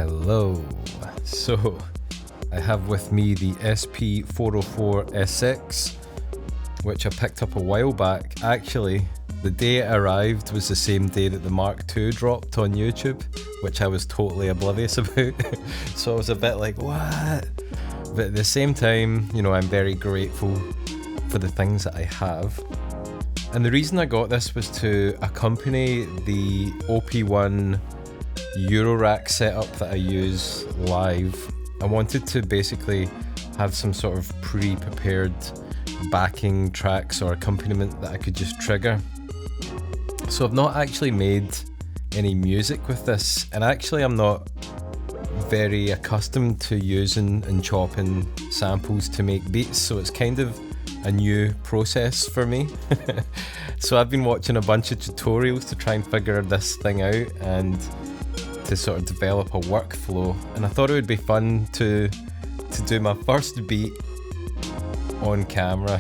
Hello. So I have with me the SP-404SX, which I picked up a while back. Actually, the day it arrived was the same day that the Mark II dropped on YouTube, which I was totally oblivious about. So I was a bit like, what? But at the same time, you know, I'm very grateful for the things that I have. And the reason I got this was to accompany the OP1 Eurorack setup that I use live. I wanted to basically have some sort of pre-prepared backing tracks or accompaniment that I could just trigger. So I've not actually made any music with this, and actually I'm not very accustomed to using and chopping samples to make beats, so it's kind of a new process for me. So I've been watching a bunch of tutorials to try and figure this thing out and to sort of develop a workflow, and I thought it would be fun to do my first beat on camera.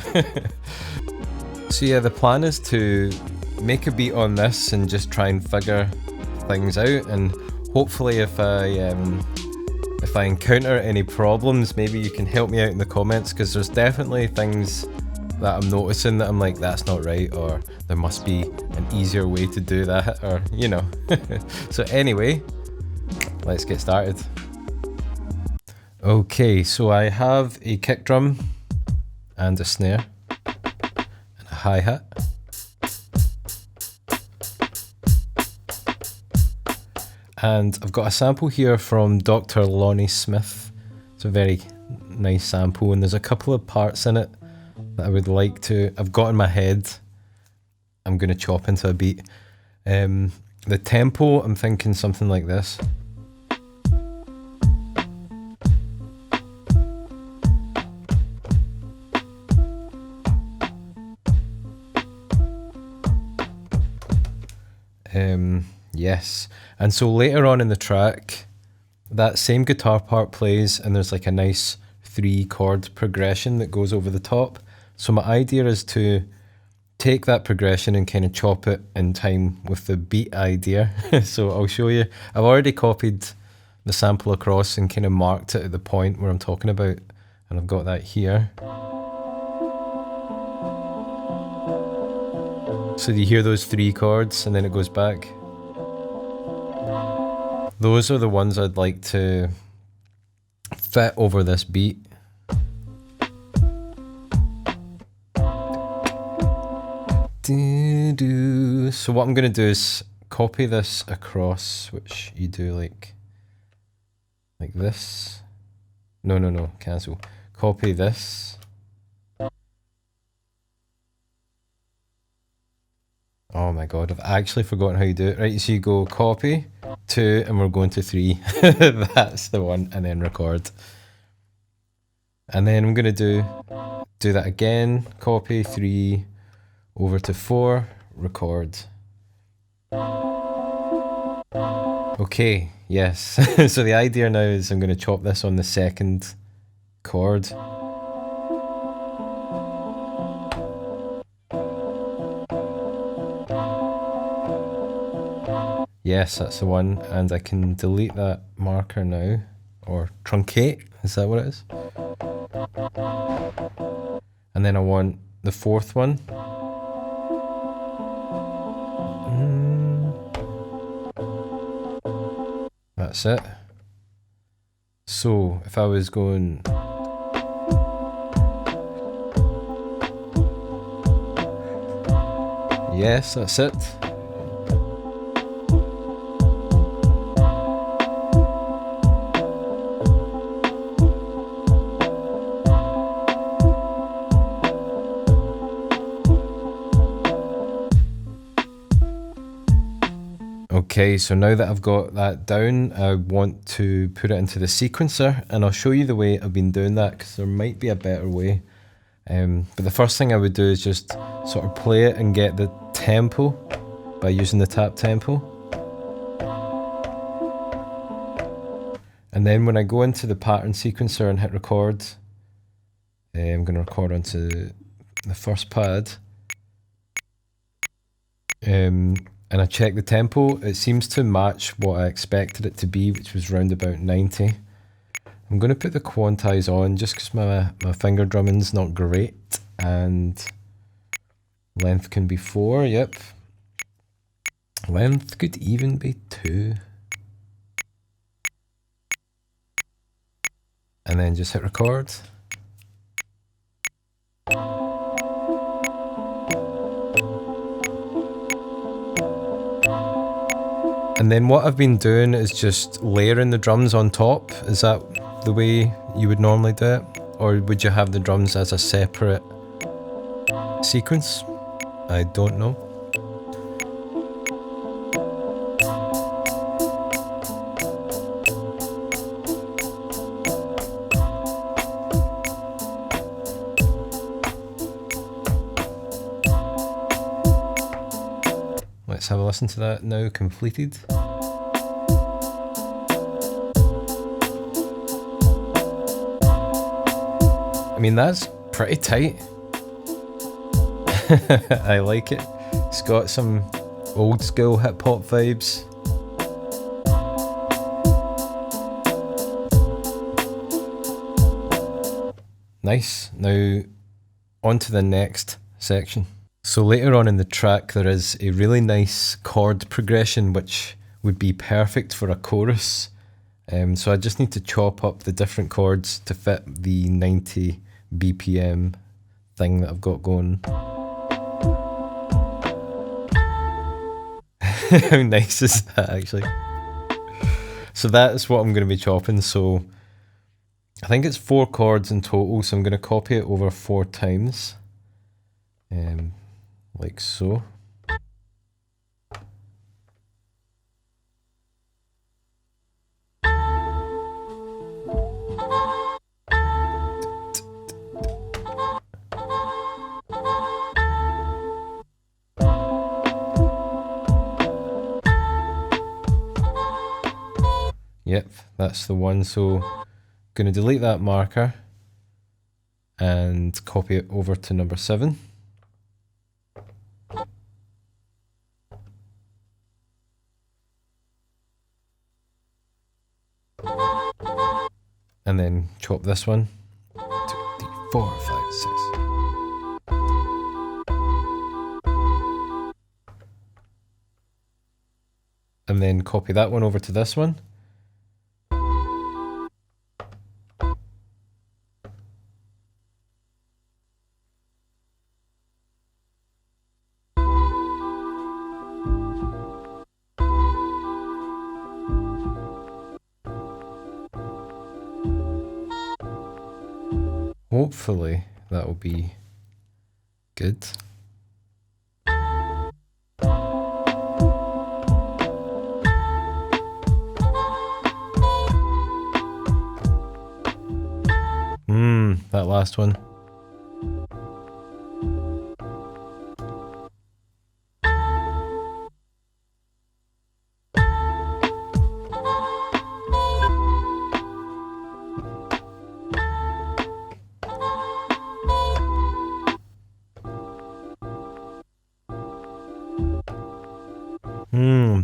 So yeah, the plan is to make a beat on this and just try and figure things out, and hopefully if I encounter any problems, maybe you can help me out in the comments, because there's definitely things that I'm noticing that I'm like, that's not right, or there must be an easier way to do that, or you know. So anyway, let's get started. Okay, so I have a kick drum and a snare and a hi-hat. And I've got a sample here from Dr. Lonnie Smith. It's a very nice sample, and there's a couple of parts in it that I would like to, I've got in my head, I'm going to chop into a beat. The tempo, I'm thinking something like this. Yes, and so later on in the track, that same guitar part plays, and there's like a nice 3-chord progression that goes over the top. So my idea is to take that progression and kind of chop it in time with the beat idea. So I'll show you. I've already copied the sample across and kind of marked it at the point where I'm talking about, and I've got that here. So you hear those 3 chords and then it goes back. Those are the ones I'd like to fit over this beat. So what I'm going to do is copy this across, which you do like this. No, cancel. Copy this. Oh my god, I've actually forgotten how you do it. Right, so you go copy 2 and we're going to 3. That's the one, and then record. And then I'm going to do that again. Copy 3 over to 4, record. Okay, yes. So the idea now is I'm going to chop this on the 2nd chord. Yes, that's the one, and I can delete that marker now, or truncate, is that what it is? And then I want the 4th one. That's it. So if I was going... Yes, that's it. Okay, so now that I've got that down, I want to put it into the sequencer, and I'll show you the way I've been doing that, because there might be a better way. But the first thing I would do is just sort of play it and get the tempo by using the tap tempo. And then when I go into the pattern sequencer and hit record, I'm going to record onto the first pad. and I checked the tempo. It seems to match what I expected it to be, which was round about 90. I'm going to put the quantize on just because my finger drumming's not great, and length can be 4, yep. Length could even be 2. And then just hit record. And then what I've been doing is just layering the drums on top. Is that the way you would normally do it? Or would you have the drums as a separate sequence? I don't know. Let's have a listen to that now completed. I mean, that's pretty tight. I like it. It's got some old school hip hop vibes. Nice. Now on to the next section. So later on in the track there is a really nice chord progression which would be perfect for a chorus. So I just need to chop up the different chords to fit the 90 BPM thing that I've got going. How nice is that actually? So that's what I'm going to be chopping. So I think it's 4 chords in total, so I'm going to copy it over 4 times. Like so. Yep, that's the one. So I'm going to delete that marker and copy it over to number 7. And then chop this one. 2, 3, 4, 5, 6. And then copy that one over to this one. Hopefully that will be good. That last one.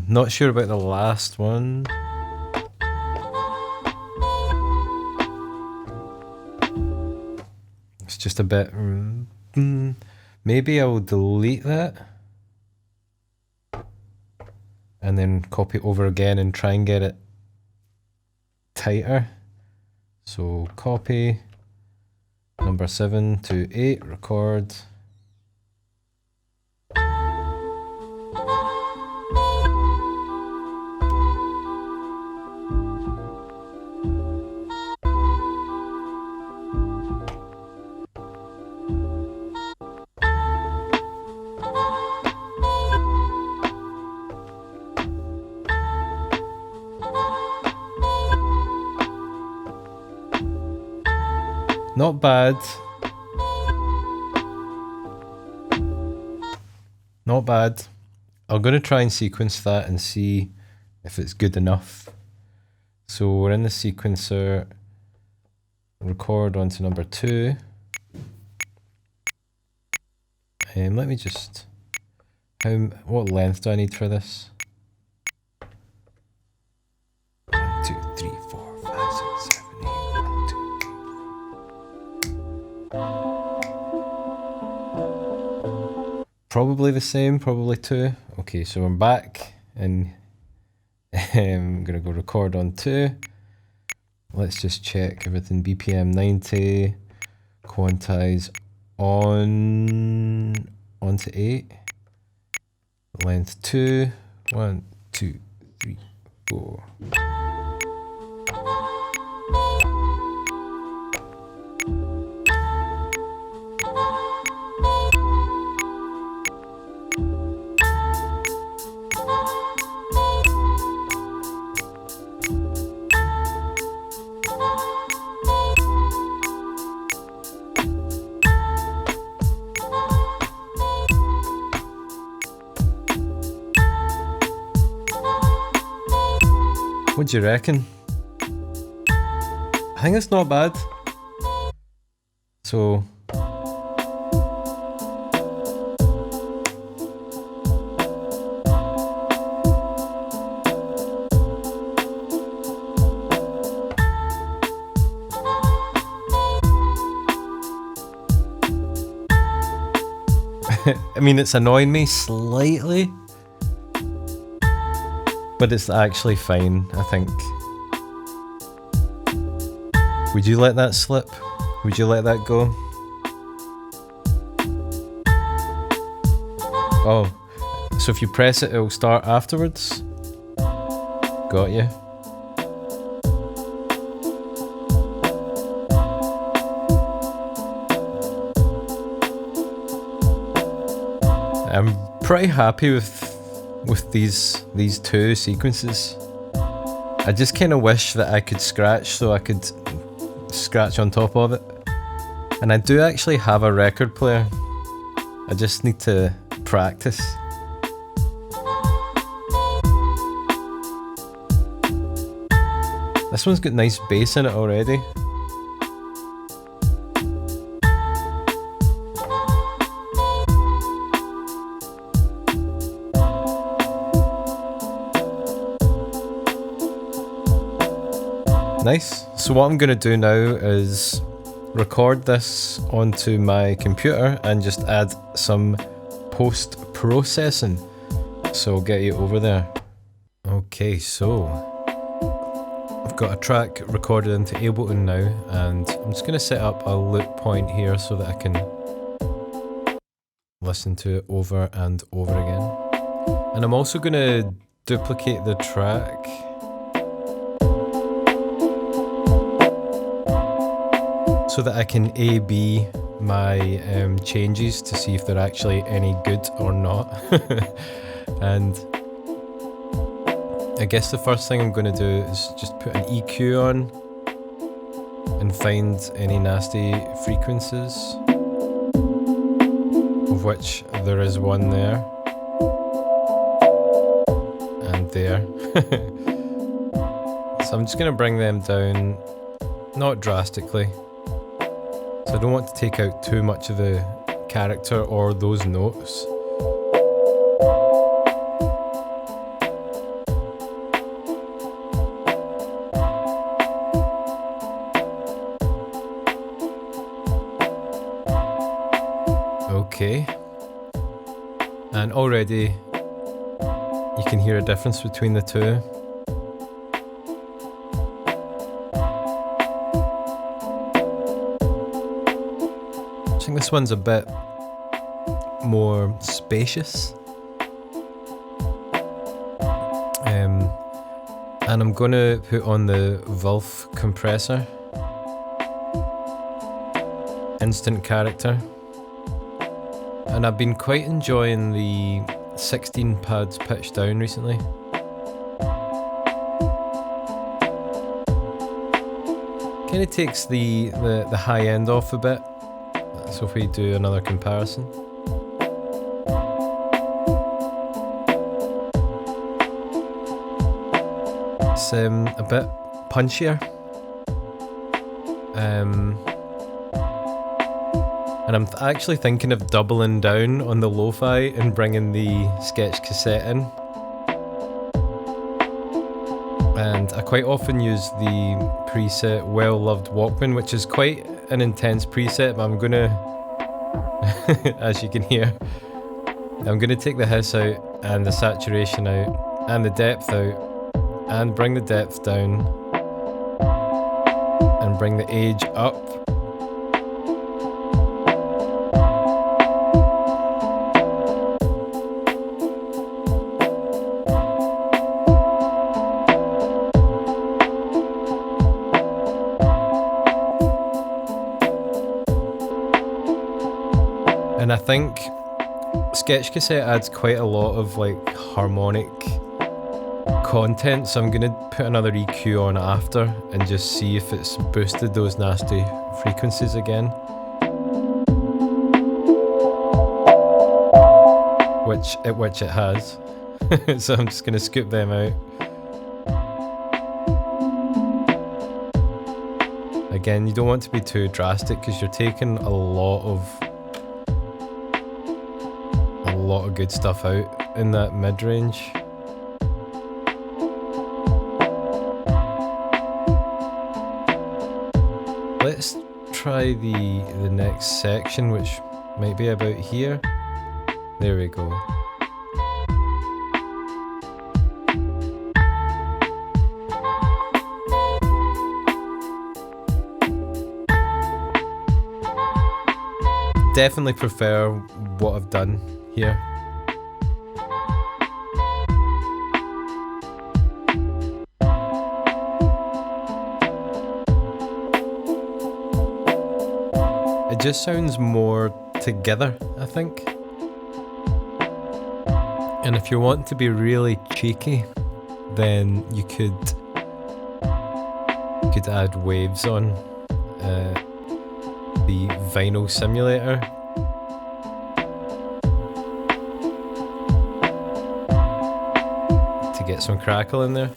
Not sure about the last one. It's just a bit... maybe I'll delete that. And then copy it over again and try and get it tighter. So copy number 7 to 8, record. Not bad. Not bad. I'm going to try and sequence that and see if it's good enough. So we're in the sequencer. Record onto number 2. Let me just What length do I need for this? 1, 2, 3, 4, 5, 6, 7, 8. 1, 2, 3. Probably the same, probably 2. Okay, so I'm back and I'm gonna go record on 2. Let's just check everything. BPM 90, quantize onto 8. Length 2. 1, 2, 3, 4. What do you reckon? I think it's not bad. So I mean, it's annoying me slightly, but it's actually fine, I think. Would you let that slip? Would you let that go? Oh, so if you press it, it'll start afterwards? Got you. I'm pretty happy with these 2 sequences. I just kind of wish that I could scratch so I could scratch on top of it. And I do actually have a record player. I just need to practice. This one's got nice bass in it already. Nice. So what I'm going to do now is record this onto my computer and just add some post-processing. So I'll get you over there. Okay, so I've got a track recorded into Ableton now, and I'm just going to set up a loop point here so that I can listen to it over and over again. And I'm also going to duplicate the track so that I can A/B my changes to see if they're actually any good or not. And I guess the first thing I'm going to do is just put an EQ on and find any nasty frequencies, of which there is one there and there. So I'm just going to bring them down, not drastically. So I don't want to take out too much of the character or those notes. Okay. And already you can hear a difference between the 2. I think this one's a bit more spacious. And I'm going to put on the Vulf compressor, instant character. And I've been quite enjoying the 16 pads pitched down recently. Kind of takes the high end off a bit. So if we do another comparison. It's a bit punchier. And I'm actually thinking of doubling down on the lo-fi and bringing the sketch cassette in. And I quite often use the preset Well Loved Walkman, which is quite an intense preset, but I'm gonna, as you can hear, I'm gonna take the hiss out and the saturation out and the depth out and bring the depth down and bring the age up. And I think sketch cassette adds quite a lot of like harmonic content, so I'm gonna put another EQ on after and just see if it's boosted those nasty frequencies again. Which it has. So I'm just gonna scoop them out. Again, you don't want to be too drastic because you're taking a lot of good stuff out in that mid-range. Let's try the next section, which might be about here. There we go. Definitely prefer what I've done here. It just sounds more together, I think. And if you want to be really cheeky, then you could add waves on the vinyl simulator. To get some crackle in there.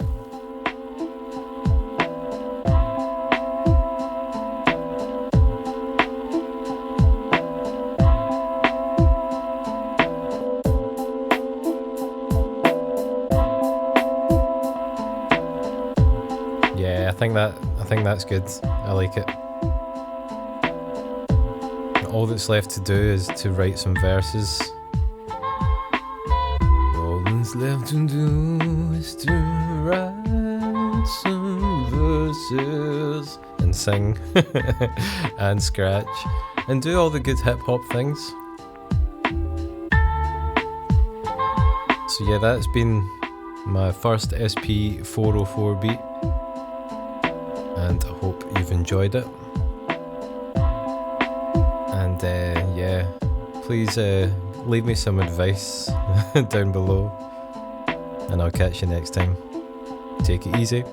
Yeah, I think that's good. I like it. All that's left to do is to write some verses. All that's left to do is to write some verses and sing and scratch and do all the good hip hop things. So yeah, that's been my first SP-404 beat, and I hope you've enjoyed it. And yeah, please leave me some advice down below, and I'll catch you next time. Take it easy.